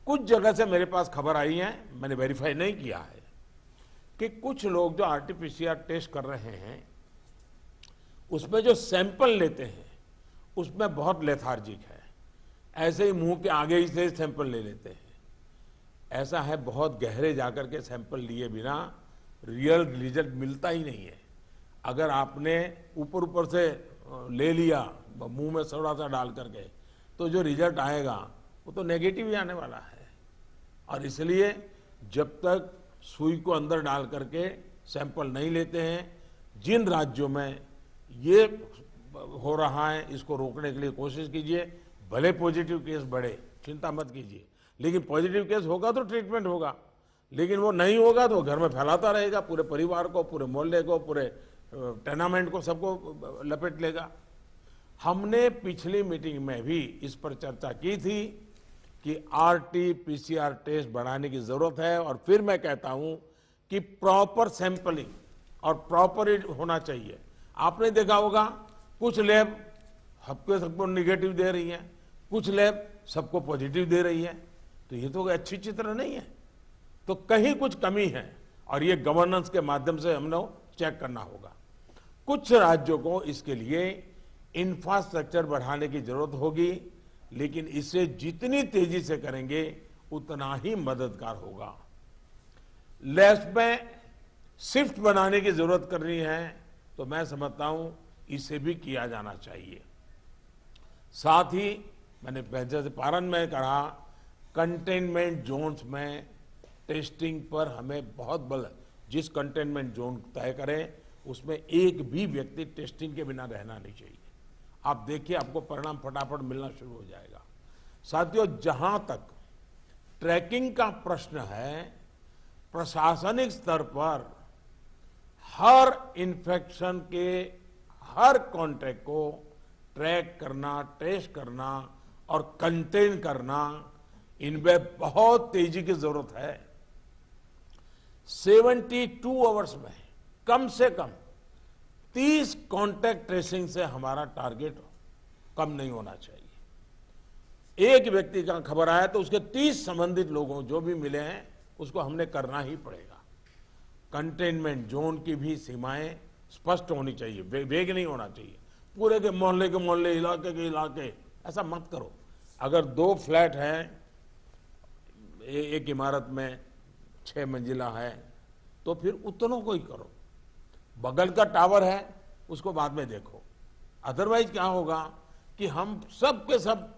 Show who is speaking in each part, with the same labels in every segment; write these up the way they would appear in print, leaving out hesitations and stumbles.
Speaker 1: कुछ जगह से मेरे पास खबर आई है, मैंने वेरीफाई नहीं किया है, कि कुछ लोग जो आरटीपीसीआर टेस्ट कर रहे हैं उसमें जो सैंपल लेते हैं उसमें बहुत लेथार्जिक है, ऐसे ही मुंह के आगे ही से सैंपल ले लेते हैं। ऐसा है, बहुत गहरे जाकर के सैंपल लिए बिना रियल रिजल्ट मिलता ही नहीं है। अगर आपने ऊपर ऊपर से ले लिया मुंह में थोड़ा सा डाल करके, तो जो रिजल्ट आएगा वो तो नेगेटिव ही आने वाला है। और इसलिए जब तक सुई को अंदर डाल करके सैंपल नहीं लेते हैं, जिन राज्यों में ये हो रहा है इसको रोकने के लिए कोशिश कीजिए। भले पॉजिटिव केस बढ़े, चिंता मत कीजिए, लेकिन पॉजिटिव केस होगा तो ट्रीटमेंट होगा, लेकिन वो नहीं होगा तो घर में फैलाता रहेगा, पूरे परिवार को, पूरे मोहल्ले को, पूरे टेनामेंट को, सबको लपेट लेगा। हमने पिछली मीटिंग में भी इस पर चर्चा की थी कि आरटीपीसीआर टेस्ट बढ़ाने की जरूरत है, और फिर मैं कहता हूं कि प्रॉपर सैंपलिंग और प्रॉपर होना चाहिए। आपने देखा होगा कुछ लैब सबको निगेटिव दे रही हैं, कुछ लैब सबको पॉजिटिव दे रही है, तो ये तो अच्छी चित्र नहीं है, तो कहीं कुछ कमी है, और ये गवर्नेंस के माध्यम से हम लोग चेक करना होगा। कुछ राज्यों को इसके लिए इंफ्रास्ट्रक्चर बढ़ाने की जरूरत होगी, लेकिन इसे जितनी तेजी से करेंगे उतना ही मददगार होगा। लैब्स में शिफ्ट बनाने की जरूरत करनी है, तो मैं समझता हूं इसे भी किया जाना चाहिए। साथ ही मैंने जैसे पारण में कहा, कंटेनमेंट जोन्स में टेस्टिंग पर हमें बहुत बल, जिस कंटेनमेंट जोन तय करें उसमें एक भी व्यक्ति टेस्टिंग के बिना रहना नहीं चाहिए। आप देखिए, आपको परिणाम फटाफट मिलना शुरू हो जाएगा। साथियों, जहां तक ट्रैकिंग का प्रश्न है, प्रशासनिक स्तर पर हर इन्फेक्शन के हर कॉन्टैक्ट को ट्रैक करना, टेस्ट करना और कंटेन करना, इनमें बहुत तेजी की जरूरत है। 72 आवर्स में कम से कम 30 कॉन्टैक्ट ट्रेसिंग से हमारा टारगेट कम नहीं होना चाहिए। एक व्यक्ति का खबर आया तो उसके 30 संबंधित लोगों जो भी मिले हैं उसको हमने करना ही पड़ेगा। कंटेनमेंट जोन की भी सीमाएं स्पष्ट होनी चाहिए, वेग नहीं होना चाहिए। पूरे के मोहल्ले, इलाके के इलाके, ऐसा मत करो। अगर 2 फ्लैट हैं, एक इमारत में 6 मंजिला है, तो फिर उतनों को ही करो। बगल का टावर है उसको बाद में देखो। अदरवाइज क्या होगा कि हम सब के सब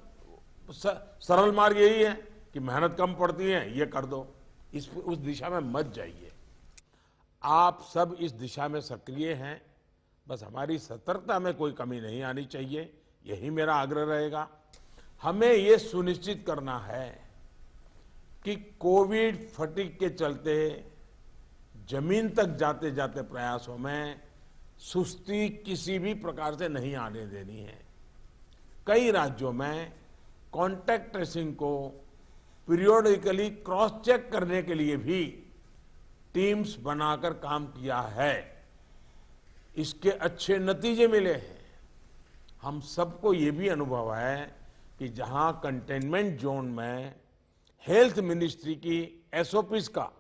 Speaker 1: सरल मार्ग यही है कि मेहनत कम पड़ती है, ये कर दो, उस दिशा में मत जाइए। आप सब इस दिशा में सक्रिय हैं, बस हमारी सतर्कता में कोई कमी नहीं आनी चाहिए, यही मेरा आग्रह रहेगा। हमें ये सुनिश्चित करना है कि कोविड फटीग के चलते जमीन तक जाते जाते प्रयासों में सुस्ती किसी भी प्रकार से नहीं आने देनी है। कई राज्यों में कॉन्टैक्ट ट्रेसिंग को पीरियोडिकली क्रॉस चेक करने के लिए भी टीम्स बनाकर काम किया है, इसके अच्छे नतीजे मिले हैं। हम सबको ये भी अनुभव है कि जहां कंटेनमेंट जोन में हेल्थ मिनिस्ट्री की एसओपीज का,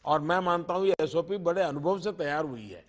Speaker 1: और मैं मानता हूं ये एसओपी बड़े अनुभव से तैयार हुई है,